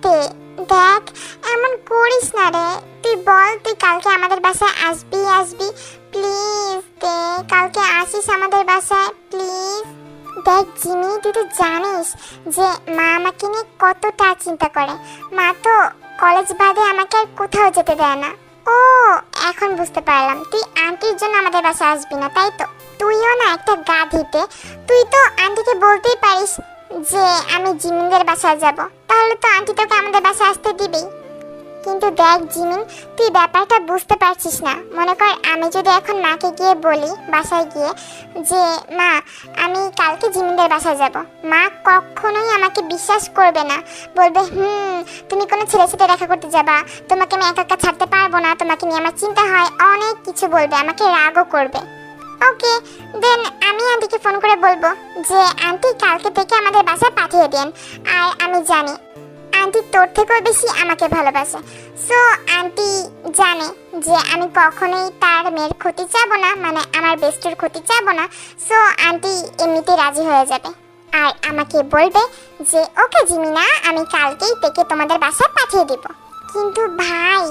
তে দেখ, এমন করিস না রে। তুই বল, তুই কালকে আমাদের বাসায় আসবি প্লিজ তে, কালকে আসিস আমাদের বাসায় প্লিজ। দেখ জিমি, তুই তো জানিস যে মা আমাকে নিয়ে কতটা চিন্তা করে। মা তো কলেজ বাদে আমাকে আর কোথাও যেতে দেয় না। ও, এখন বুঝতে পারলাম, তুই আন্টির জন্য আমাদের বাসায় আসবি না, তাই তো? তুইও না একটা গাধিতে। তুই তো আন্টিকে বলতেই পারিস যে আমি জিমিনদের বাসায় যাব, তাহলে তো আন্টি তোকে আমাদের বাসায় আসতে দিবেই। কিন্তু দেখ জিমিন, তুই ব্যাপারটা বুঝতে পারছিস না। মনে কর আমি যদি এখন মাকে গিয়ে বলি বাসায় গিয়ে যে মা আমি কালকে জিমিনদের বাসায় যাব, মা কখনোই আমাকে বিশ্বাস করবে না। বলবে তুমি কোনো ছেলের সাথে দেখা করতে যাবা, তোমাকে আমি একা একা ছাড়তে পারবো না, তোমাকে নিয়ে আমার চিন্তা হয়, অনেক কিছু বলবে, আমাকে রাগও করবে। ওকে, দেন আমি আন্টিকে ফোন করে বলবো যে আন্টি কালকে থেকে আমাদের বাসায় পাঠিয়ে দেন। আর আমি জানি আন্টি তোর থেকেও বেশি আমাকে ভালোবাসে। সো আন্টি জানে যে আমি কখনোই তার মেয়ের ক্ষতি চাবো না, মানে আমার বেস্টের ক্ষতি চাবো না। সো আন্টি এমনিতেই রাজি হয়ে যাবে আর আমাকে বলবে যে ওকে জিমিনা, আমি কালকেই থেকে তোমাদের বাসায় পাঠিয়ে দিব। কিন্তু ভাই,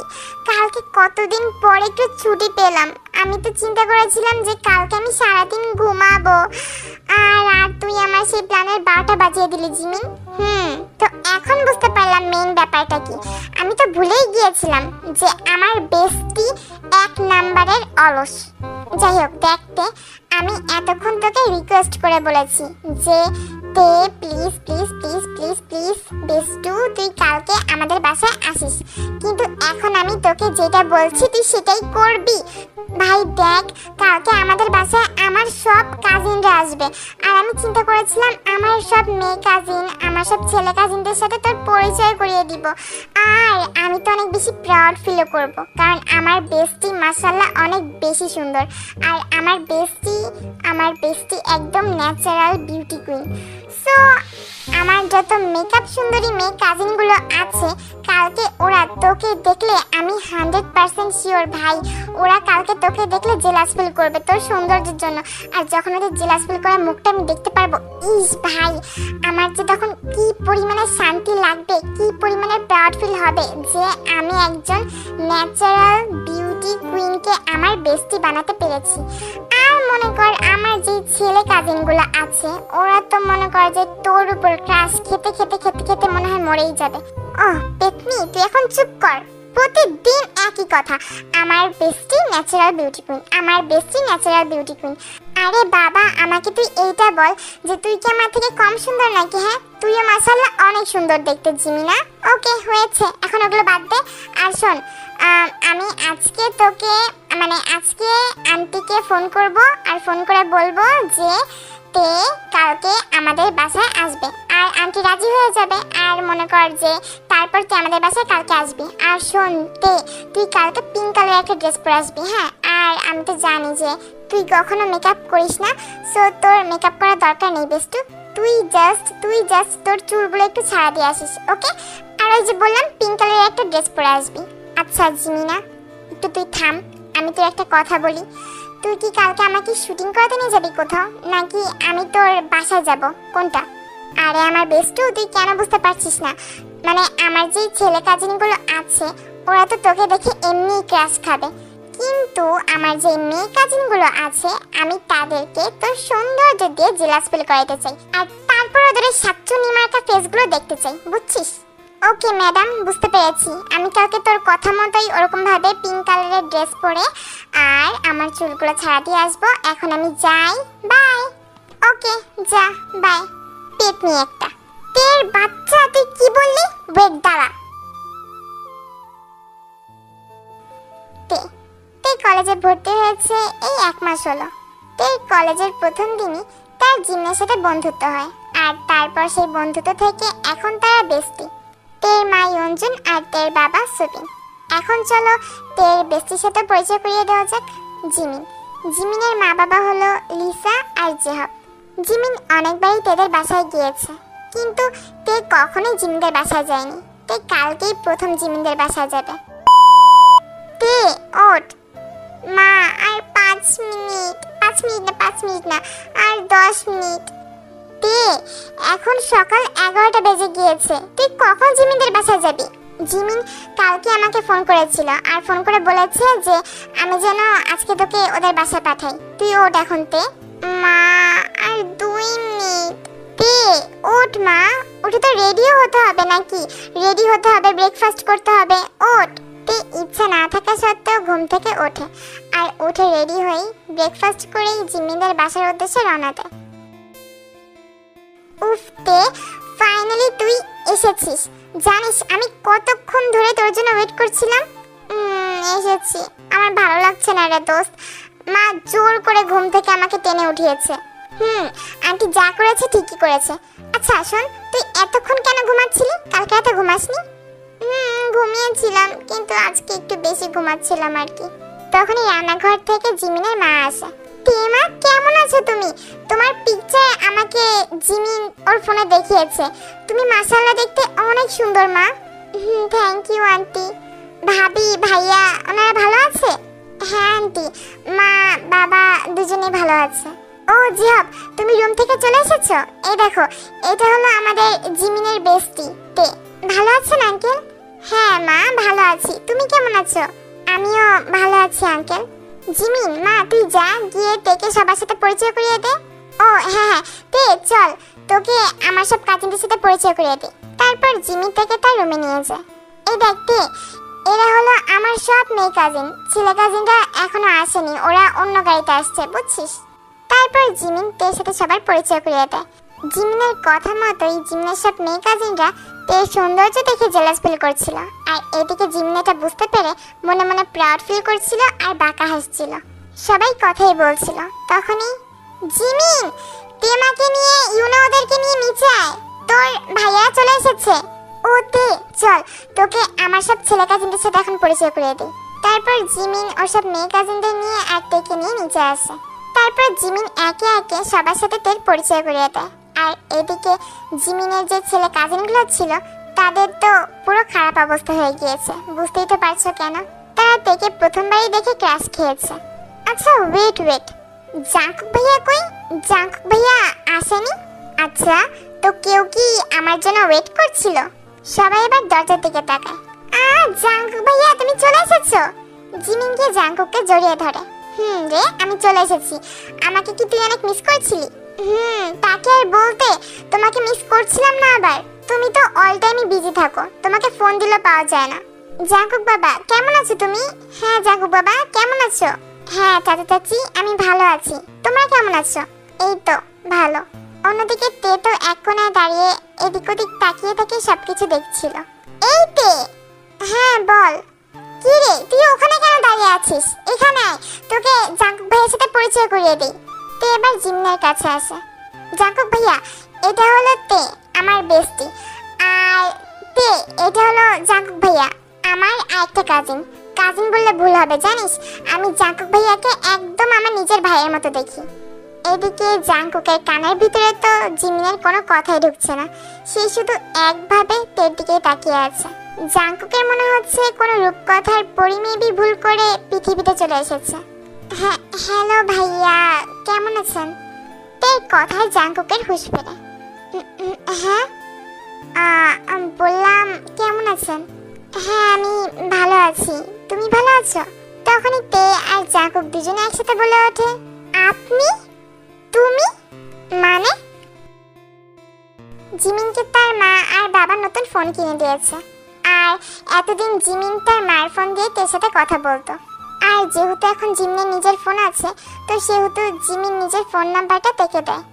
কালকে কতদিন পরে একটু ছুটি পেলাম। আমি তো চিন্তা করেছিলাম যে কালকে আমি সারাদিন ঘুমাবো, আর তুই আমার সেই প্ল্যানের 12টা বাজিয়ে দিলি জিমিন। তো এখন বুঝতে পারলাম মেইন ব্যাপারটা কি। আমি তো ভুলেই গিয়েছিলাম যে আমার বেস্টি 1 নাম্বারের অলস। যাই হোক, দেখতে আমি এতক্ষণ তোকে রিকোয়েস্ট করে বলেছি যে তে please please please please please বেস্টু তুই কালকে আমাদের বাসায় আসিস, কিন্তু এখন আমি তোকে যেটা বলছি তুই সেটাই করবি। ভাই দেখ, কালকে আমাদের বাসায় আমার সব কাজিনরা আসবে, আর আমি চিন্তা করেছিলাম আমার সব মেয়ে কাজিন, আমার সব ছেলে কাজিনদের সাথে তোর পরিচয় করিয়ে দিব। আর আমি তো অনেক বেশি প্রাউড ফিলও করব, কারণ আমার বেস্টি মাশাআল্লাহ অনেক বেশি সুন্দর। আর আমার বেস্টি একদম ন্যাচারাল বিউটি কুইন। সো আমার যত মেকআপ সুন্দরী মেয়ে কাজিনগুলো আছে, কালকে ওরা তোকে দেখলে আমি 100% শিওর ভাই, ওরা কালকে তোকে দেখলে জেলাস ফিল করবে তোর সৌন্দর্যের জন্য। আর যখন ওদের জেলাস ফিল করা মুখটা আমি দেখতে পারবো, ইস ভাই, আমার যে তখন কি পরিমাণে শান্তি লাগবে, কি পরিমাণে প্রাউড ফিল হবে যে আমি একজন ন্যাচারাল বিউটি কুইনকে আমার বেস্টি বানাতে পেরেছি। আর মনে কর আমার যে ছেলে কাজিনগুলো আছে, ওরা তো মনে কর যে তোর উপর ক্রাশ খেতে খেতে খেতে খেতে মনে হয় মরেই যাবে। পেতনি, তুই এখন চুপ কর। প্রতিদিন একই কথা, আমার বেস্টি ন্যাচারাল বিউটি কুইন, আমার বেস্টি ন্যাচারাল বিউটি কুইন। আরে বাবা, আমাকে তুই এইটা বল যে তুই কি আমার থেকে কম সুন্দর নাকি? হ্যাঁ, তুইও মাশাআল্লাহ অনেক সুন্দর দেখতে জিমিনা। ওকে, হয়েছে, এখন ওগুলো বাদ দে। আর শোন, আমি আজকে তোকে আজকে আন্টিকে ফোন করব, আর ফোন করে বলবো যে তে কালকে আমাদের বাসায় আসবে, আর আন্টি রাজি হয়ে যাবে। আর মনে কর যে তারপর তুই আমাদের বাসায় কালকে আসবি। আর শোন তে, তুই কালকে পিঙ্ক কালারের একটা ড্রেস পরে আসবি, হ্যাঁ? আর আমি তো জানি যে তুই কখনো মেকআপ করিস না, সো তোর মেকআপ করার দরকার নেই বেস্টু। তুই জাস্ট তোর চুলগুলো একটু ছাড়া দিয়ে আসিস, ওকে? আর ওই যে বললাম পিঙ্ক কালারের একটা ড্রেস পরে আসবি। আচ্ছা জিমিনা, একটু তুই থাম, আমি তোর একটা কথা বলি। তুই কি কালকে আমাকে শুটিং করাতে নিয়ে যাবি কোথাও, নাকি আমি তোর বাসায় যাব, কোনটা? আরে আমার বেস্টু, তুই কেন বুঝতে পারছিস না? মানে আমার যে ছেলে কাজিনগুলো আছে, ওরা তো তোকে দেখে এমনি ক্রাশ খাবে, কিন্তু আমার যে মেয়ে কাজিনগুলো আছে, আমি তাদেরকে তোর সৌন্দর্য দিয়ে জেলাস ফিল করাতে চাই, আর তারপর ওদের সাতচুনি মার্কা ফেসগুলো দেখতে চাই, বুঝছিস? ওকে ম্যাডাম, বুঝতে পেরেছি। আমি কালকে তোর কথা মতোই ওরকম ভাবে পিঙ্ক কালারের ড্রেস পরে আর আমার চুলগুলো ছাড়া দিয়ে আসবো। এখন আমি যাই, বাই। ওকে, যা, বাই। পেতনি একটা, তের বাচ্চা, তুই কি বললি? ওয়েট, দাঁড়া। তে কলেজে ভর্তি হয়েছে এই 1 মাস হলো। তে কলেজের প্রথম দিনই তার জিমের সাথে বন্ধুত্ব হয়, আর তারপর সেই বন্ধুত্ব থেকে এখন তারা বেস্টি। তের মা ইয়ঞ্জুন আর তের বাবা সুবিন। এখন চলো তের বেস্টির সাথে পরিচয় করিয়ে দেওয়া যাক, জিমিন। জিমিনের মা বাবা হলো লিসা আর জেহব। জিমিন অনেকবারই তেদের বাসায় গিয়েছে, কিন্তু তে কখনোই জিমিনদের বাসায় যায়নি। তে কালকেই প্রথম জিমিনদের বাসায় যাবে। তে ওঠ মা, আর 5 মিনিট না, আর 10 মিনিট। তে এখন সকাল 11টা বেজে গিয়েছে, তুই কখন জিমিনদের বাসায় যাবি? জিমিন কালকে আমাকে ফোন করেছিল আর ফোন করে বলেছে যে আমি যেন আজকে তোকে ওদের বাসায় পাঠাই। তুই ওঠ এখন তে। মা আর 2 মিনিট। তে ওঠ মা, উঠে তো রেডিও হতে হবে নাকি? রেডি হতে হবে, ব্রেকফাস্ট করতে হবে, ওঠ। তে ইচ্ছা না থাকা সত্ত্বেও ঘুম থেকে ওঠে আর উঠে রেডি হয়ে ব্রেকফাস্ট করেই জিমিনদের বাসার উদ্দেশ্যে রওনা দেয়। উফ তে, ফাইনালি তুই এসেছিস। জানিস আমি কতক্ষণ ধরে তোর জন্য ওয়েট করছিলাম। এসেছি। আমার ভালো লাগছে না রে দোস্ত, মা জোর করে ঘুম থেকে আমাকে টেনে উঠিয়েছে। আন্টি যা করেছে ঠিকই করেছে। আচ্ছা শোন, তুই এতক্ষণ কেন ঘুমাচ্ছিলি? কালকে রাতে ঘুমাসনি? ঘুমিয়েছিলাম, কিন্তু আজকে একটু বেশি ঘুমাচ্ছিলাম আর কি। তখনই রান্নাঘর থেকে জিমিনের মা আসে। মা কেমন আছো তুমি? তোমার পিকচার আমাকে জিমিন ওর ফোনে দেখিয়েছে। তুমি মাশাআল্লাহ দেখতে অনেক সুন্দর মা। Thank you aunty. ভাবি ভাইয়া ওনারা ভালো আছে? হ্যাঁ আন্টি, মা বাবা দুজনেই ভালো আছে। ও জিহাব, তুমি রুম থেকে চলে এসেছো? এই দেখো, এটা হলো আমাদের জিমিনের বেস্টি তে। ভালো আছেন আঙ্কেল? হ্যাঁ মা ভালো আছি, তুমি কেমন আছো? আমিও ভালো আছি আঙ্কেল। জিমিন মা তুই যা, গিয়ে তেকে সবার সাথে পরিচয় করিয়ে দে। ও হ্যাঁ তে চল, তোকে আমার সব কাজিনদের সাথে পরিচয় করিয়ে দে। তারপর জিমি থেকে তার রুমে নিয়ে যায়। এই দেখ তে, এরা হলো আমার সব মেয়ে কাজিন। ছেলে কাজিনরা এখনো আসেনি, ওরা অন্য গাড়িতে আসছে বুঝছিস। তারপর জিমিন তের সাথে সবার পরিচয় করিয়ে দেয়। জিমিনের কথা মতোই জিমিনের সব মেয়ে কাজিনরা তের সৌন্দর্য দেখে জেলাস ফিল করছিল, আর এদিকে জিমিন এটা বুঝতে পেরে মনে মনে প্রাউড ফিল করছিল আর বাঁকা হাসছিল। সবাই কথাই বলছিল। তখনই জিমিন, তে মাকে নিয়ে ইউনো ওদেরকে নিয়ে নিচে আয়, তোর ভাইয়া চলে এসেছে। ও তে চল, তোকে আমার সব ছেলে কাজিনদের সাথে এখন পরিচয় করিয়ে দিই। তারপর জিমিন ওর সব মেয়ে কাজিনদের নিয়ে আর তেকে নিয়ে নিচে আসে। তারপর জিমিন একে একে সবার সাথে তের পরিচয় করিয়ে দেয়। আর এদিকে জিমিনের যে ছেলে কাজিনগুলো ছিল তাদের তো পুরো খারাপ অবস্থা হয়ে গিয়েছে, বুঝতেই তো পারছো কেন। তারা তেকে প্রথমবারই দেখে ক্রাশ খেয়েছে। আচ্ছা ওয়েট, জাঙ্কুক ভাইয়া কই? জাঙ্কুক ভাইয়া আসেনি? আচ্ছা, তো কেউ কি আমার জন্য ওয়েট করছিল? সবাই এবার দরজার দিকে তাকায়। জাঙ্কুক ভাইয়া তুমি চলে এসেছো? জিমিন গিয়ে জাঙ্কুককে জড়িয়ে ধরে। রে আমি চলে এসেছি। আমাকে কি তুই অনেক মিস করছিলি? তাকে আর বলতে, তোমাকে মিস করছিলাম না আবার। তুমি তো অল টাইমই বিজি থাকো, তোমাকে ফোন দিলে পাওয়া যায় না। জাঙ্কুক বাবা কেমন আছো তুমি? হ্যাঁ জাঙ্কুক বাবা কেমন আছো? হ্যাঁ চাচা চাচি আমি ভালো আছি, তোমরা কেমন আছো? এই তো ভালো। অন্যদিকে তে তো এক কোণায় দাঁড়িয়ে এদিক ওদিক তাকিয়ে তাকিয়ে সবকিছু দেখছিল। এই তে। হ্যাঁ বল। কি রে তুই ওখানে কেন দাঁড়িয়ে আছিস? এখানে আয়, তোকে জাঙ্কুক ভাইয়ের সাথে পরিচয় করিয়ে দিই। তে এবার জিমিনের কাছে আসে। জাঙ্কুক ভাইয়া এটা হলো তে, আমার বেস্টি। আর তে এটা হলো জাঙ্কুক ভাইয়া, আমার আরেকটা কাজিন। কাজিন বললে ভুল হবে জানিস, আমি জাঙ্কুক ভাইয়াকে একদম আমার নিজের ভাইয়ের মতো দেখি। এদিকে জাঙ্কুকের কানের ভিতরে তো জিমিনের কোনো কথাই ঢুকছে না, সে শুধু একভাবে তের দিকে তাকিয়ে আছে। জাঙ্কুকের মনে হচ্ছে কোনো রূপকথার পরিমেবি ভুল করে পৃথিবীতে চলে এসেছে। হ্যাঁ হ্যালো ভাইয়া কেমন আছেন? তের কথায় জাঙ্কুকের হুঁশ ফেরে। হ্যাঁ বললাম কেমন আছেন? হ্যাঁ আমি ভালো আছি, তুমি ভালো আছো? তখনই তে আর জাঙ্কুক দুজনে একসাথে বলে ওঠে, আপনি? তুমি? মানে? জিমিনকে তার মা আর বাবা নতুন ফোন কিনে দিয়েছে, আর এতদিন জিমিন তার মার ফোন দিয়ে তের সাথে কথা বলতো। আর যেহেতু এখন জিমিনের নিজের ফোন আছে, তো সেহেতু জিমিন নিজের ফোন নাম্বারটা তেকে দেয়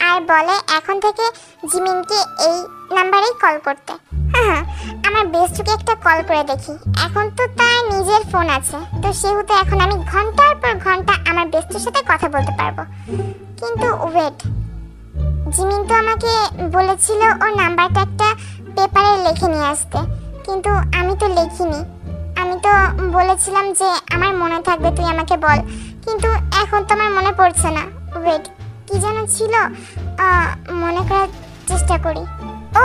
আর বলে এখন থেকে জিমিনকে এই নাম্বারেই কল করতে। হ্যাঁ আমার বেস্টকে একটা কল করে দেখি, এখন তো তার নিজের ফোন আছে, তো সেহেতু এখন আমি ঘন্টার পর ঘন্টা আমার বেস্টের সাথে কথা বলতে পারবো। কিন্তু ওয়েট, জিমিন তো আমাকে বলেছিল ওর নাম্বারটা একটা পেপারে লিখে নিয়ে আসতে, কিন্তু আমি তো লিখিনি। আমি তো বলেছিলাম যে আমার মনে থাকবে তুই আমাকে বল, কিন্তু এখন তো আমার মনে পড়ছে না। ওয়েট কি যেন ছিল, মনে করার চেষ্টা করি। ও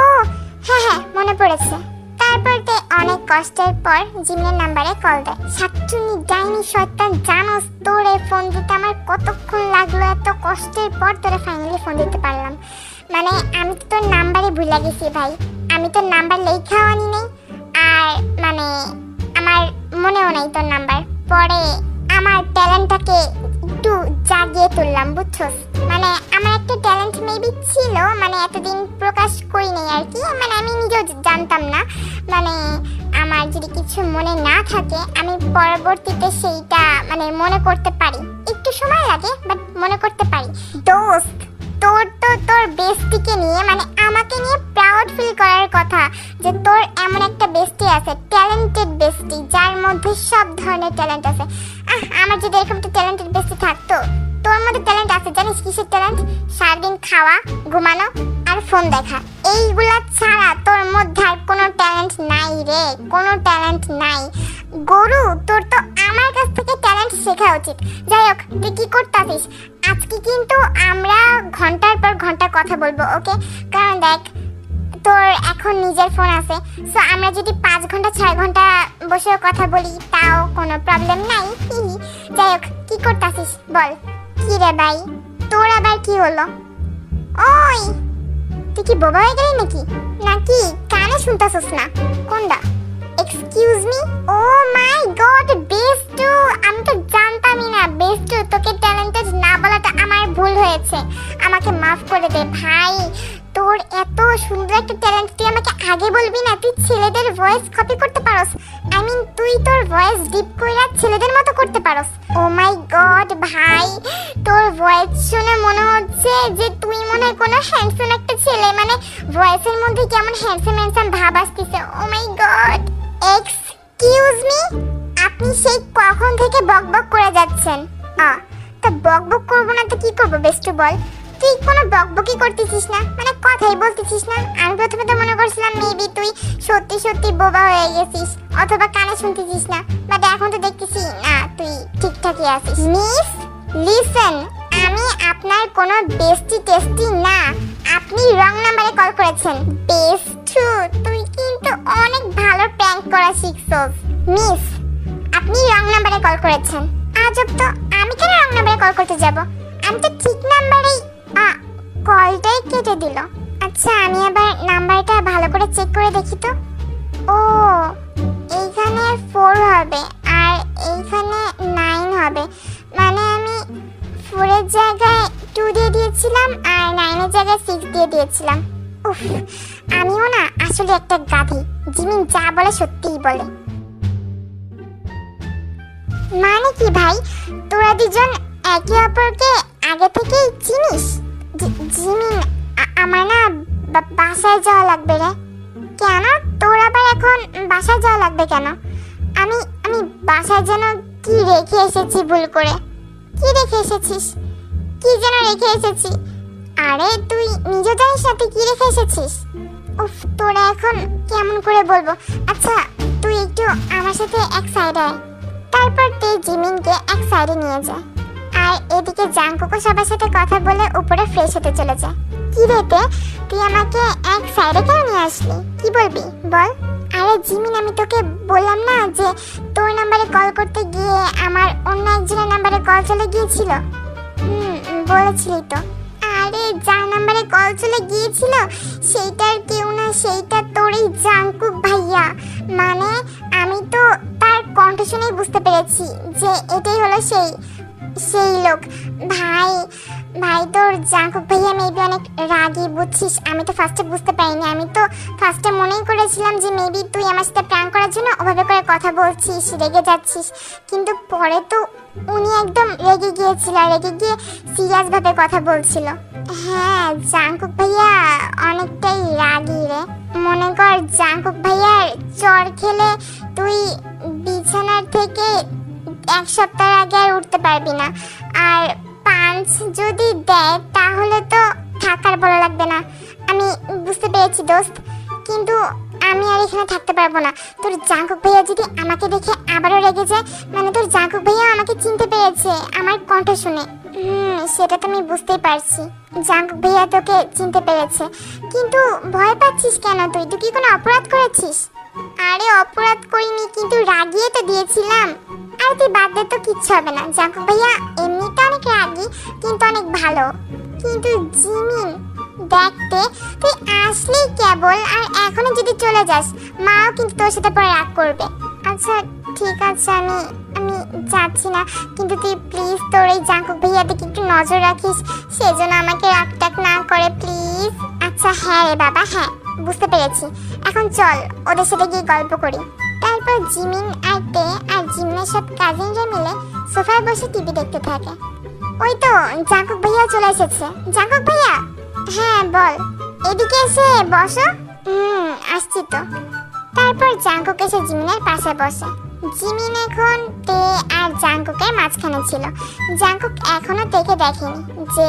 হ্যাঁ মনে পড়েছে। তারপর তে অনেক কষ্টের পর জিমিনের নাম্বারে কল দেয়। শাকচুন্নি ডাইনি শয়তান জানোস তোরে ফোন দিতে আমার কতক্ষণ লাগলো, এত কষ্টের পর তোরে ফাইনালি ফোন দিতে পারলাম। মানে আমি তো তোর নাম্বারই ভুলে গেছি ভাই। আমি তোর নাম্বার লেখাও আনি নাই, আর মানে আমার মনেও নাই তোর নাম্বার। পরে আমার ট্যালেন্টটাকে একটু জাগিয়ে তুললাম, বুঝছস? মানে আমার একটা ট্যালেন্ট মেবি ছিল, মানে এতদিন প্রকাশ করি নাই আর কি, মানে আমি নিজেও জানতাম না। মানে আমার যদি কিছু মনে না থাকে আমি পরবর্তীতে সেইটা মানে মনে করতে পারি, একটু সময় লাগে বাট মনে করতে পারি। দোস্ত, তোর বেস্টিকে নিয়ে মানে আমাকে নিয়ে প্রাউড ফিল করার কথা যে তোর এমন একটা বেস্টি আছে, ট্যালেন্টেড বেস্টি, যার মধ্যে সব ধরনের ট্যালেন্ট আছে। আমার যদি এরকম একটা ট্যালেন্টেড বেস্টি থাকতো। তোর মধ্যে ট্যালেন্ট আছে, জানিস কিসের ট্যালেন্ট? সারাদিন খাওয়া, ঘুমানো আর ফোন দেখা, এইগুলা ছাড়া তোর মধ্যে আর কোনো ট্যালেন্ট নাই রে, কোনো ট্যালেন্ট নাই। গরু, তোর তো আমার কাছ থেকে ট্যালেন্ট শেখা উচিত। যাই হোক, তুই কি করতাছিস আজকে? কিন্তু আমরা ঘন্টার পর ঘন্টা কথা বলবো, ওকে? কারণ দেখ, তোর এখন নিজের ফোন আছে, সো আমরা যদি 5 ঘন্টা 6 ঘন্টা বসেও কথা বলি তাও কোনো প্রবলেম নাই। যাই হোক, কি করতাছিস বল? কি রে ভাই, তোর আবার কি হলো? ওই, তুই কি বোবা হয়ে গেলি নাকি? নাকি কানে শুনতাছিস না? কোনটা? Excuse me? Oh my god, বেস্টু, আমি তো জানতামই না। বেস্টু, তোকে ট্যালেন্টেড না বলাটা আমার ভুল হয়েছে, আমাকে মাফ করে দে ভাই। তোর এত সুন্দর একটা ট্যালেন্ট, তুই আমাকে আগে বলবি না? তুই ছেলেদের ভয়েস কপি করতে পারস, আই মিন তুই তোর ভয়েস ডিপ কইরা ছেলেদের মতো করতে পারস। ও মাই গড ভাই, তোর ভয়েস শুনে মনে হচ্ছে যে তুই মনে হয় কোনো হ্যান্ডসাম একটা ছেলে, মানে ভয়েসের মধ্যে কেমন হ্যান্ডসাম হ্যান্ডসাম ভাব আসতেছে। ও মাই গড। এক্সকিউজ মি, আপনি সেই কখন থেকে বকবক করে যাচ্ছেন? তা বকবক করবো না তো কি করবো বেস্টু বল? তুই কোনো বকবকই করতেছিস না, মানে কথাই বলতেছিস না। আমি প্রথমে তো মনে করছিলাম মেবি তুই সত্যি সত্যি বোবা হয়ে গেছিস অথবা কানে শুনতেছিস না, বাট এখন তো দেখতেছি না, তুই ঠিকঠাকই আছিস। মিস লিসেন, আমি আপনার কোনো বেস্টি টেস্টি না, আপনি রং নাম্বারে কল করেছেন। বেস্টু, তুই কিন্তু অনেক ভালো প্র্যাঙ্ক করা শিখছস। মিস, আপনি রং নাম্বারে কল করেছেন। আজব তো, আমি কেন রং নাম্বারে কল করতে যাব? আমি তো ঠিক নাম্বারেই। কলটাই কেটে দিল। আচ্ছা, আমি আবার নাম্বারটা ভালো করে চেক করে দেখি তো। ও, এইখানে 4 হবে আর এইখানে 9 হবে, মানে আমি 4 এর জায়গায় 2 দিয়ে দিয়েছিলাম আর 9 এর জায়গায় 6 দিয়ে দিয়েছিলাম। উফ, আমিও না আসলে একটা গাধি, জিমিন যা বলে সত্যিই বলে। মানে কি ভাই, তোরা দুজন একে অপরকে আগে থেকেই চিনিস? জিমিন, আমার না বাসায় যাওয়া লাগবে রে। কেন? তোর আবার এখন বাসায় যাওয়া লাগবে কেন? আমি বাসায় যেন কি রেখে এসেছি ভুল করে। কি রেখে এসেছিস? কি যেন রেখে এসেছি? আরে তুই নিজে জানিস না তুই কি রেখে এসেছিস? উফ, তোরা এখন কেমন করে বলবো। আচ্ছা, তুই একটু আমার সাথে এক সাইডে আয়, তারপর তুই জিমিনকে এক সাইডে নিয়ে যা, আর এদিকে জাঙ্কুকও সবার সাথে কথা বলে উপরে ফ্রেশ হতে চলে যায়। কি রেতে, তুই আমাকে এক সাইডে কেন নিয়ে আসলি? কি বলবি বল? আরে জিমিন, আমি তোকে বললাম না যে তোর নাম্বারে কল করতে গিয়ে আমার অন্য একজনের নাম্বারে কল চলে গিয়েছিল। বলেছিলি তো। আরে যার নাম্বারে কল চলে গিয়েছিল সেইটার কেউ না, সেইটা তোরই জাঙ্কুক ভাইয়া। মানে আমি তো তার কণ্ঠ শুনেই বুঝতে পেরেছি যে এটাই হলো সেই লোক। ভাই তোর জাঙ্কুক ভাইয়া মেবি অনেক রাগী, বুঝছিস? আমি তো ফার্স্টে বুঝতে পারিনি, আমি তো ফার্স্টে মনেই করেছিলাম যে মেবি তুই আমার সাথে প্র্যাঙ্ক করার জন্য ওভাবে করে কথা বলছিস, রেগে যাচ্ছিস। কিন্তু পরে তো উনি একদম রেগে গিয়েছিল, রেগে গিয়ে সিরিয়াস ভাবে কথা বলছিল। হ্যাঁ, জাঙ্কুক ভাইয়া অনেকটাই রাগী রে। মনে কর জাঙ্কুক ভাইয়ার চড় খেলে তুই বিছানার থেকে 1 সপ্তাহ আগে আর উঠতে পারবি না, আর পাঞ্চ যদি দেয় তাহলে তো থাকার ভালো লাগবে না। আমি বুঝতে পেরেছি দোস্ত, কিন্তু আমি আর এখানে থাকতে পারবো না। তোর জাঙ্কুক ভাইয়া যদি আমাকে দেখে আবারও রেগে যায়, মানে তোর জাঙ্কুক ভাইয়া আমাকে চিনতে পেরেছে আমার কণ্ঠ শুনে। সেটা তো আমি বুঝতেই পারছি, জাঙ্কুক ভাইয়া তোকে চিনতে পেরেছে, কিন্তু ভয় পাচ্ছিস কেন? তুই কি কোনো অপরাধ করেছিস? আরে অপরাধ করিনি, কিন্তু রাগিয়ে তো দিয়েছিলাম। আর তুই বাদ দে তো, কিচ্ছু হবে না। জাঙ্কুক ভাইয়া এমনিতে অনেক রাগী কিন্তু অনেক ভালো। কিন্তু জিমিন দেখতে তুই আসলি কেবল, আর এখনো যদি চলে যাস মাও কিন্তু তোর সাথে পরে রাগ করবে। আচ্ছা ঠিক আছে, আমি আমি যাচ্ছি না, কিন্তু তুই প্লিজ তোর এই জাঙ্কুক ভাইয়া দিকে একটু নজর রাখিস, সেজন্য আমাকে রাগ টাক না করে প্লিজ। আচ্ছা হ্যাঁ রে বাবা, হ্যাঁ বুঝতে পেরেছি, এখন চল ওদের সাথে গিয়ে গল্প করি। তারপর জিমিন আর তে আর জিমিনের সব কাজিনরা মিলে সোফায় বসে টিভি দেখতে থাকে। ওই তো জাঙ্কুক ভাইয়া চলে এসেছে। জাঙ্কুক ভাইয়া, হ্যাঁ বল। এদিকে এসে বসো। আসছি তো। তারপর জাঙ্কুক এসে জিমিনের পাশে বসে। জিমিন এখন তে আর জাঙ্কুকের মাঝখানে ছিল। জাঙ্কুক এখনো তেকে দেখেনি যে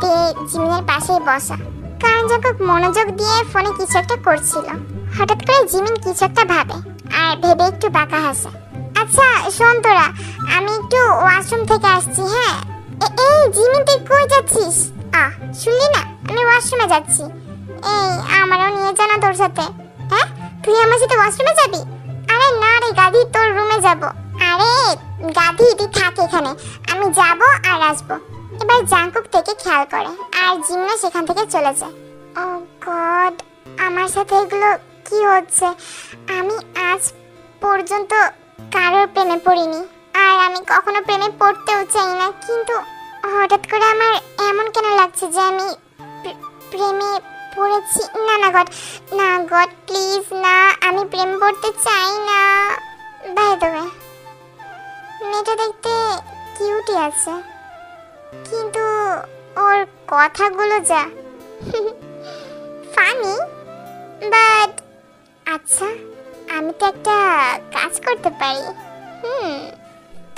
তে জিমিনের পাশেই বসা, কারণ জাঙ্কুক মনোযোগ দিয়ে ফোনে কিছু একটা করছিল। হঠাৎ করে জিমিন কিছু একটা ভাবে, আর ভেবে একটু বাঁকা হাসে। আচ্ছা শোন তোরা, আমি একটু ওয়াশরুম থেকে আসছি। হ্যাঁ এই জিমিন তুই কই যাচ্ছিস? শুনলি না, আমি ওয়াশরুমে যাচ্ছি। এই আমারও নিয়ে যা না তোর সাথে। হ্যাঁ তুই আমার সাথে ওয়াশরুমে যাবি? আরে না রে গাধি, তোর রুমে যাব। আরে গাধি তুই থাক এখানে, আমি যাব আর আসবো। এবার জাঙ্কুক থেকে খেয়াল করে আর জিমিনও সেখান থেকে চলে যায়। ও গড, আমার সাথে এগুলো কি হচ্ছে? আমি আজ পর্যন্ত কারোর প্রেমে পড়িনি, আর আমি কখনো প্রেমে পড়তেও চাই না, কিন্তু হঠাৎ করে আমার এমন কেন লাগছে যে আমি প্রেমে পড়েছি। না না গড, না গড প্লিজ না, আমি প্রেম পড়তে চাই না। বাই দ্য ওয়ে, মেয়েটা দেখতে কিউটই আছে, কিন্তু ওর কথাগুলো যা ফানি। বাট আচ্ছা, আমি তো একটা কাজ করতে পারি।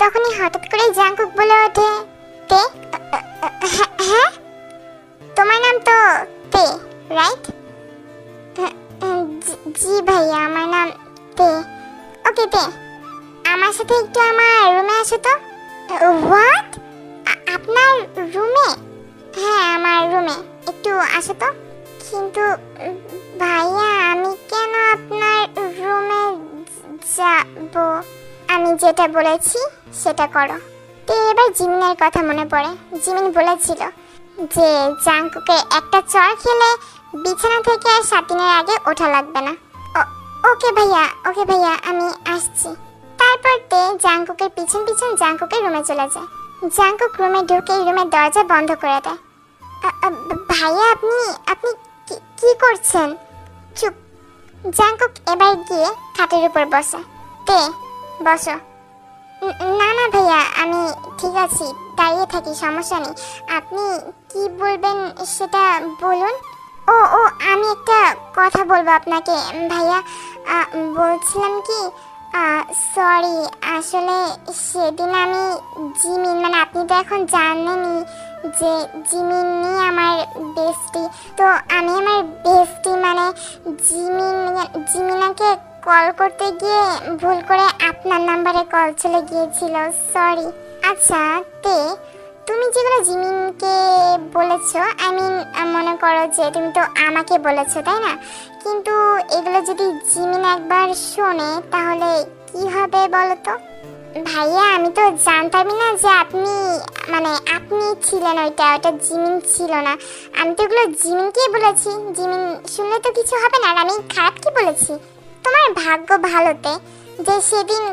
তখনই হঠাৎ করে জাঙ্কুক বলে ওঠে, তে? হ্যাঁ তোমার নাম তো তে, রাইট? জি ভাইয়া, আমার নাম তে। ওকে তে, আমার সাথে একটু আমার রুমে আসো তো। হোয়াট? আপনার রুমে? হ্যাঁ আমার রুমে একটু আসো তো। কিন্তু ভাইয়া আমি কেন আপনার রুমে যাব? আমি যেটা বলেছি সেটা করো। তো এবার জিমিনের কথা মনে পড়ে। জিমিন বলেছিল যে জাঙ্কুকে একটা চড় খেলে বিছানা থেকে আর 7 দিনের আগে ওঠা লাগবে না। ওকে ভাইয়া, ওকে ভাইয়া, আমি আসছি। তারপর তে জাঙ্কুকের পিছন পিছন জাঙ্কুকের রুমে চলে যায়। জাঙ্কুক রুমে ঢুকে রুমের দরজা বন্ধ করে দেয়। ভাইয়া আপনি আপনি কি করছেন? চুপ। জাঙ্কুক এবার গিয়ে খাটের উপর বসে। তে বসো। না না ভাইয়া, আমি ঠিক আছি, দাঁড়িয়ে থাকি, সমস্যা নেই। আপনি কি বলবেন সেটা বলুন। ও ও আমি একটা কথা বলবো আপনাকে ভাইয়া। বলছিলাম কি, সরি আসলে সেদিন আমি জিমিন, মানে আপনি তো এখন জানেনই যে জিমিনই আমার বেস্টি, তো আমি আমার বেস্টি মানে জিমিনাকে কল করতে গিয়ে ভুল করে আপনার নাম্বারে কল চলে গিয়েছিল, সরি। আচ্ছা তে, তুমি যেগুলো জিমিনকে বলেছো, আই মিন মনে করো যে তুমি তো আমাকে বলেছো তাই না, কিন্তু এগুলো যদি জিমিন একবার শোনে তাহলে কি হবে বলো তো? ভাইয়া আমি তো জানতামই না যে আপনি, মানে আপনি ছিলেন ওইটা জিমিন ছিল না। আমি তো এগুলো জিমিনকেই বলেছি, জিমিন শুনলে তো কিছু হবে না, আর আমি খারাপ কি বলেছি? তোমার ভাগ্য ভালোতে যে সেদিন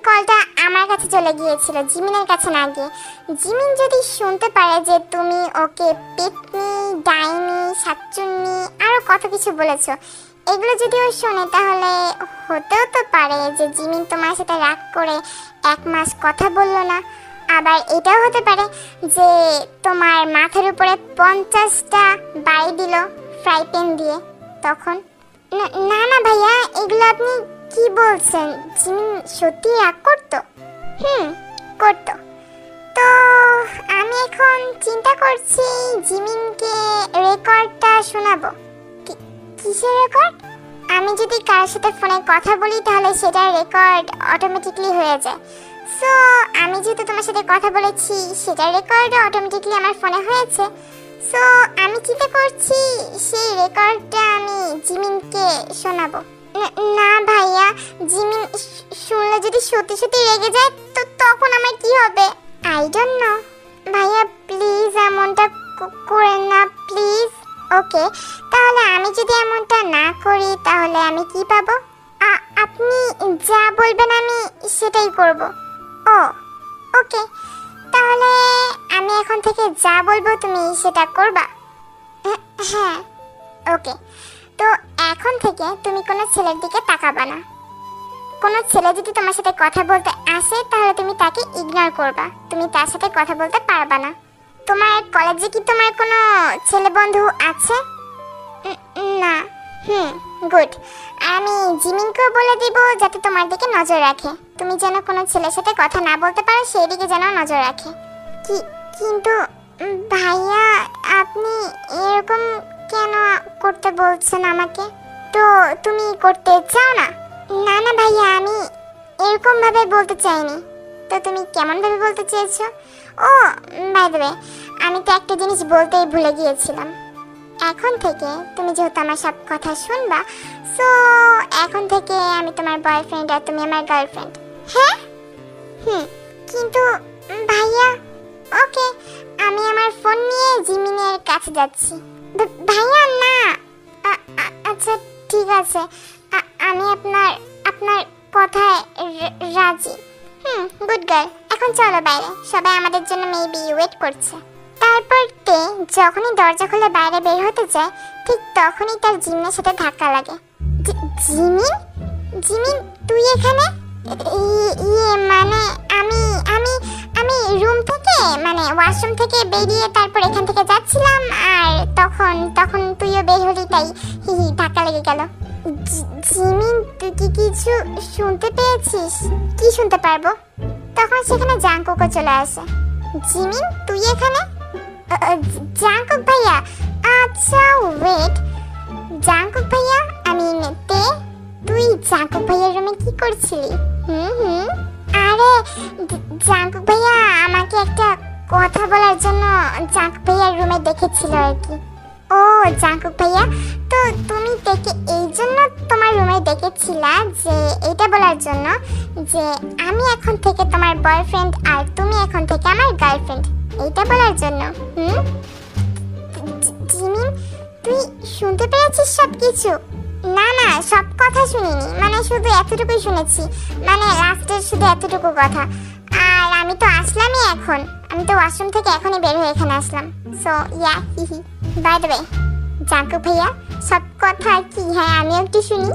কলটা আমার কাছে চলে গিয়েছিল, জিমিনের কাছে না গিয়ে। জিমিন যদি শুনতে পারে যে তুমি ওকে পেতনি, ডাইনি, শাকচুন্নি আরও কত কিছু বলেছো, এগুলো যদি ও শোনে তাহলে হতেও তো পারে যে জিমিন তোমার সাথে রাগ করে 1 মাস কথা বললো না। আবার এটাও হতে পারে যে তোমার মাথার উপরে 50টা বাড়ি দিল ফ্রাই প্যান দিয়ে। তখন না না ভাইয়া, এগুলো আপনি কি বলছেন? জিমিন সত্যি রাগ করতো? করতো। তো আমি এখন চিন্তা করছি জিমিনকে রেকর্ডটা শোনাবো। কিসের রেকর্ড? আমি যদি কারোর সাথে ফোনে কথা বলি তাহলে সেটার রেকর্ড অটোমেটিকলি হয়ে যায়। সো আমি যেহেতু তোমার সাথে কথা বলেছি সেটার রেকর্ড অটোমেটিকলি আমার ফোনে হয়েছে। সো আমি চিন্তা করছি সেই রেকর্ডটা আমি জিমিনকে শোনাবো। না ভাইয়া, জিমিন শুনলে যদি সত্যি সত্যি রেগে যায় তো তখন আমার কি হবে? I don't know. ভাইয়া প্লিজ এমনটা করেন না প্লিজ। ওকে, তাহলে আমি যদি এমনটা না করি তাহলে আমি কি পাবো? আপনি যা বলবেন আমি সেটাই করব। ও ওকে, তাহলে আমি এখন থেকে যা বলবো তুমি সেটা করবা? হ্যাঁ ওকে। তো এখন থেকে তুমি কোনো ছেলের দিকে তাকাবা না। কোনো ছেলে যদি তোমার সাথে কথা বলতে আসে তাহলে তুমি তাকে ইগনোর করবা, তুমি তার সাথে কথা বলতে পারবা না। তোমার কলেজে কি তোমার কোনো ছেলে বন্ধু আছে? না। গুড। আমি জিমিনকেও বলে দিব যাতে তোমার দিকে নজর রাখে, তুমি যেন কোনো ছেলের সাথে কথা না বলতে পারো সেই দিকে যেন নজর রাখে। কিন্তু ভাইয়া আপনি এরকম কেন করতে বলছেন আমাকে? তো তুমি করতে চাও না? না না ভাইয়া, আমি এরকম ভাবে বলতে চাইনি। তো তুমি কেমন ভাবে বলতে চেয়েছো? ও বাই দ্য ওয়ে, আমি তো একটা জিনিস বলতেই ভুলে গিয়েছিলাম। এখন থেকে তুমি যেহেতু আমার সব কথা শুনবা, সো এখন থেকে আমি তোমার বয়ফ্রেন্ড আর তুমি আমার গার্লফ্রেন্ড। হ্যাঁ কিন্তু ভাইয়া। ওকে, আমি আমার ফোন নিয়ে জিমিনের কাছে যাচ্ছি। ভাইয়া না। আচ্ছা ঠিক আছে, আমি আপনার কথায় রাজি। Good girl. এখন চলো বাইরে, সবাই আমাদের জন্য মেবি ওয়েট করছে। তারপর তে যখনই দরজা খুলে বাইরে বের হতে যায় ঠিক তখনই তার জিমিনের সাথে ধাক্কা লাগে। জিমিন, জিমিন তুই এখানে? মানে আমি আমি আমি রুম থেকে মানে ওয়াশরুম থেকে বেরিয়ে তারপর এখান থেকে যাচ্ছিলাম আর তখন তুইও বের হলি তাই ধাক্কা লেগে গেল। জিমিন তুই কি কিছু শুনতে পেয়েছিস? কি শুনতে পারবো? তখন সেখানে জাংকুকও চলে আসে। জিমিন তুই এখানে? জাংকুক ভাইয়া। আচ্ছা ওয়েট, জাংকুক ভাইয়া আমি তে তুই জাংকুক ভাইয়ার রুমে কি করছিলি? আরে জাংকুক ভাইয়া আমাকে একটা কথা বলার জন্য জাংকুক ভাইয়ার রুমে ডেকেছিল আর কি। ও জাংকুক ভাইয়া, তো তুমি থেকে এই জন্য তোমার রুমে ডেকেছিলা যে এটা বলার জন্য যে আমি এখন থেকে তোমার বয়ফ্রেন্ড আর তুমি এখন থেকে আমার গার্লফ্রেন্ড, এইটা বলার জন্য? জিমিন তুই শুনতে পেরেছিস সব কিছু? না না, সব কথা শুনিনি, মানে শুধু এতটুকুই শুনেছি, মানে লাস্টের শুধু এতটুকু কথা। আর আমি তো আসলামই এখন, আমি তো ওয়াশরুম থেকে এখনই বের হয়ে এখানে আসলাম। So yeah by the way Jungkook ভাইয়া সব কথা কি হ্যাঁ আমিও একটু শুনি।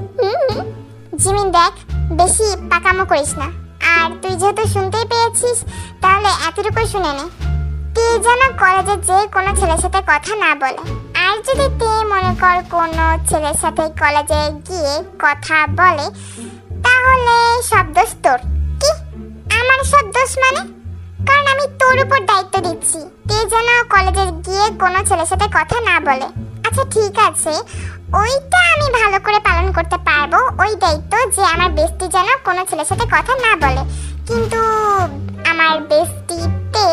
জিমিন দেখ বেশি পাকামো করিস না, আর তুই যেহেতু শুনতেই পেয়েছিস তাহলে এতটুকু শুনে নে। তুই যেন কলেজে যে কোনো ছেলের সাথে কথা না বলে, আর যদি তুই মনে কর কোনো ছেলের সাথে কলেজে গিয়ে কথা বলে তাহলে সব দোষ তোর। কি আমার সব দোষ মানে? কারণ আমি তোর উপর দায়িত্ব দিচ্ছি তুই যেন কলেজে গিয়ে কোনো ছেলের সাথে কথা না বলে। আচ্ছা ঠিক আছে, ওইটা আমি ভালো করে পালন করতে পারবো, ওই দায়িত্ব যে আমার বেস্টি যেন কোনো ছেলের সাথে কথা না বলে। কিন্তু আমার বেস্টিতে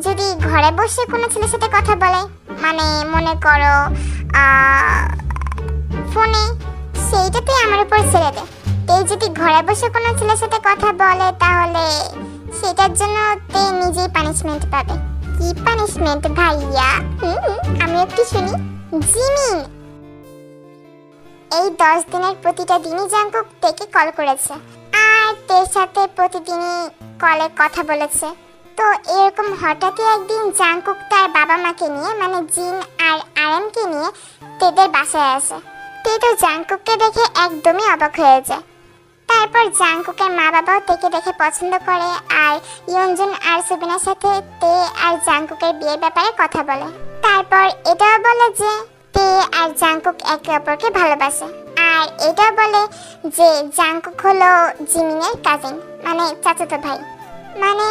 যদি ঘরে বসে কোনো ছেলের সাথে কথা বলে, মানে মনে করো ফোনে, সেইটা তুই আমার উপর ছেড়ে দে। তুই যদি ঘরে বসে কোনো ছেলের সাথে কথা বলে তাহলে সেটার জন্য তুই নিজেই পানিশমেন্ট পাবে। কি পানিশমেন্ট ভাইয়া? আমি একটু শুনি। জিমিন এই 10 দিনের প্রতিটা দিনই জাংকুক তেকে কল করেছে আর তের সাথে প্রতিদিনই কলে কথা বলেছে। তো এরকম হঠাৎই একদিন জাংকুক তার বাবা মাকে নিয়ে মানে জিন আর আরএমকে নিয়ে তেদের বাসায় আসে। তে তো জাংকুককে দেখে একদমই অবাক হয়ে যায়। তারপর জাংকুকের মা বাবাও তেকে দেখে পছন্দ করে আর ইয়নজুন আর সুবিনার সাথে তে আর জাংকুকের বিয়ের ব্যাপারে কথা বলে। তারপর এটাও বলে যে তে আর জাংকুক একে অপরকে ভালোবাসে, আর এটাও বলে যে জাংকুক হলো জিমিনের কাজিন মানে চাচাতো ভাই। মানে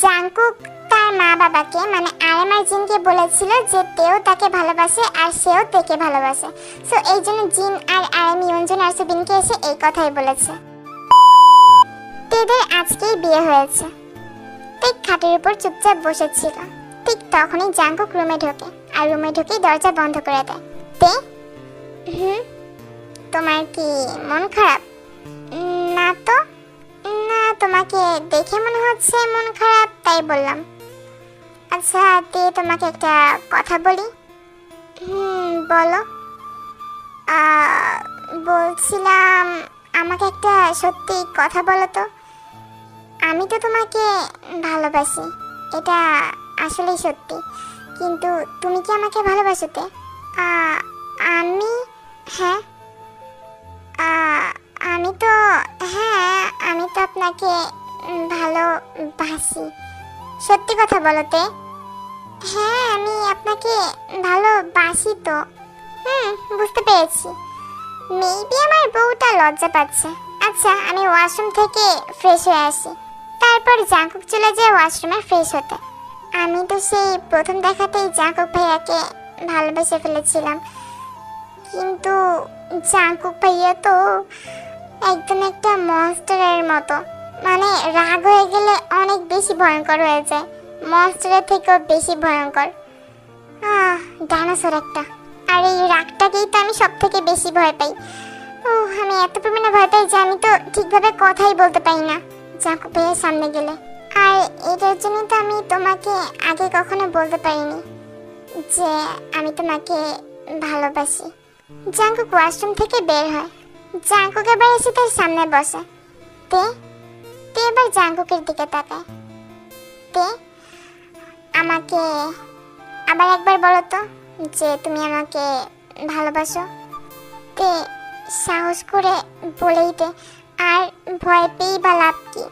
জাংকুক তার মা বাবাকে মানে আরএম আর জিনকে বলেছিল যে তেও তাকে ভালোবাসে আর সেও তেকে ভালোবাসে। সো এই জন্য জিন আর আরএম ইয়নজুন আর সুবিনকে এসে এই কথাই বলেছে। তেদের আজকেই বিয়ে হয়েছে। ঠিক খাটের উপর চুপচাপ বসেছিল, ঠিক তখনই জাংকুক রুমে ঢোকে আর রুমে ঢুকেই দরজা বন্ধ করে দেয়। তে তোমার কি মন খারাপ? না তো, না তোমাকে দেখে মনে হচ্ছে মন খারাপ তাই বললাম। আচ্ছা তে তোমাকে একটা কথা বলি। বলো। বলছিলাম আমাকে একটা সত্যি কথা বলো তো। আমি তো তোমাকে ভালোবাসি, এটা আসলেই সত্যি, কিন্তু তুমি কি আমাকে ভালোবাসো তে? আমি, হ্যাঁ, আমি তো, হ্যাঁ আমি তো আপনাকে ভালোবাসি। সত্যি কথা বলতে? হ্যাঁ আমি আপনাকে ভালোবাসি তো। বুঝতে পেরেছি। মেবি আমার বউটা লজ্জা পাচ্ছে। আচ্ছা আমি ওয়াশরুম থেকে ফ্রেশ হয়ে আসি, তারপর জাঙ্কুক চলে যায় ওয়াশরুমে ফ্রেশ হতে। আমি তো সেই প্রথম দেখাতেই জাঙ্কুক ভাইয়াকে ভালোবেসে ফেলেছিলাম, কিন্তু জাঙ্কুক ভাইয়া তো একদম একটা মনস্টারের মতো, মানে রাগ হয়ে গেলে অনেক বেশি ভয়ঙ্কর হয়ে যায়, মনস্টারের থেকেও বেশি ভয়ঙ্কর। ডাইনোসর একটা। আর এই রাগটাকেই তো আমি সব থেকে বেশি ভয় পাই। আমি এত পরিমাণে ভয় পাই যে আমি তো ঠিকভাবে কথাই বলতে পারি না জাঙ্কুক ভাইয়ের সামনে গেলে। আর এটার জন্য তো আমি তোমাকে আগে কখনো বলতে পারিনি যে আমি তোমাকে ভালোবাসি। জাঙ্কুক ওয়াশরুম থেকে বের হয়, জাঙ্কুক এবার এসে তার সামনে বসে। তে তে এবার জাঙ্কুকের দিকে তাকায়। তে আমাকে আবার একবার বলো তো যে তুমি আমাকে ভালোবাসো। তে সাহস করে বলেই দে, আর ভয় পেয়েই বা লাভ কি?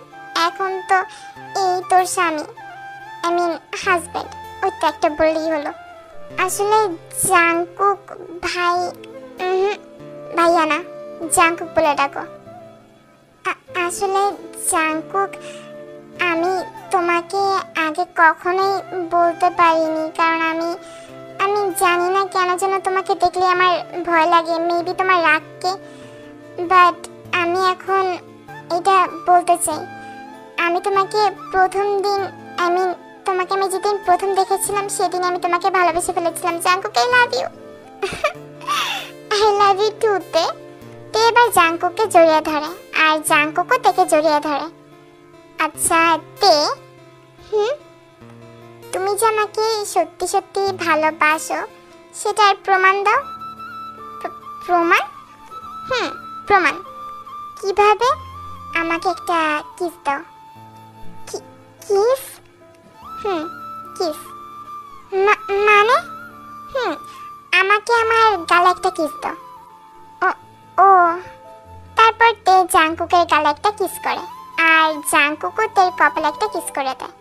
এখন তো এই তোর স্বামী, আই মিন হাজব্যান্ড, ওই তো একটা বললেই হলো। আসলে জাঙ্কুক ভাই, ভাইয়া না, জাঙ্কুক বলে ডাকো। আসলে জাঙ্কুক, আমি তোমাকে আগে কখনোই বলতে পারিনি, কারণ আমি জানি না কেন যেন তোমাকে দেখলে আমার ভয় লাগে, মেবি তোমার রাগকে। বাট আমি এখন এটা বলতে চাই, আমি তোমাকে প্রথম দিন, আই মিন তোমাকে আমি যেদিন প্রথম দেখেছিলাম সেদিন আমি তোমাকে ভালোবেসে ফেলেছিলাম। Jungkook I love you. I love you too তে। তে এবার জাঙ্কুককে জড়িয়ে ধরে, আর জাঙ্কুকও তেকে জড়িয়ে ধরে। আচ্ছা তে, তুমি যে আমাকে সত্যি সত্যি ভালোবাসো সেটার প্রমাণ দাও। প্রমাণ? প্রমাণ কিভাবে? আমাকে একটা কিস দাও। কিস? কিস মানে? আমাকে আমার গালে একটা কিস দাও। ও, তারপর তে জাঙ্কুকের গালে একটা কিস করে, আর জাঙ্কুকও তের কপালে একটা কিস করে দেয়।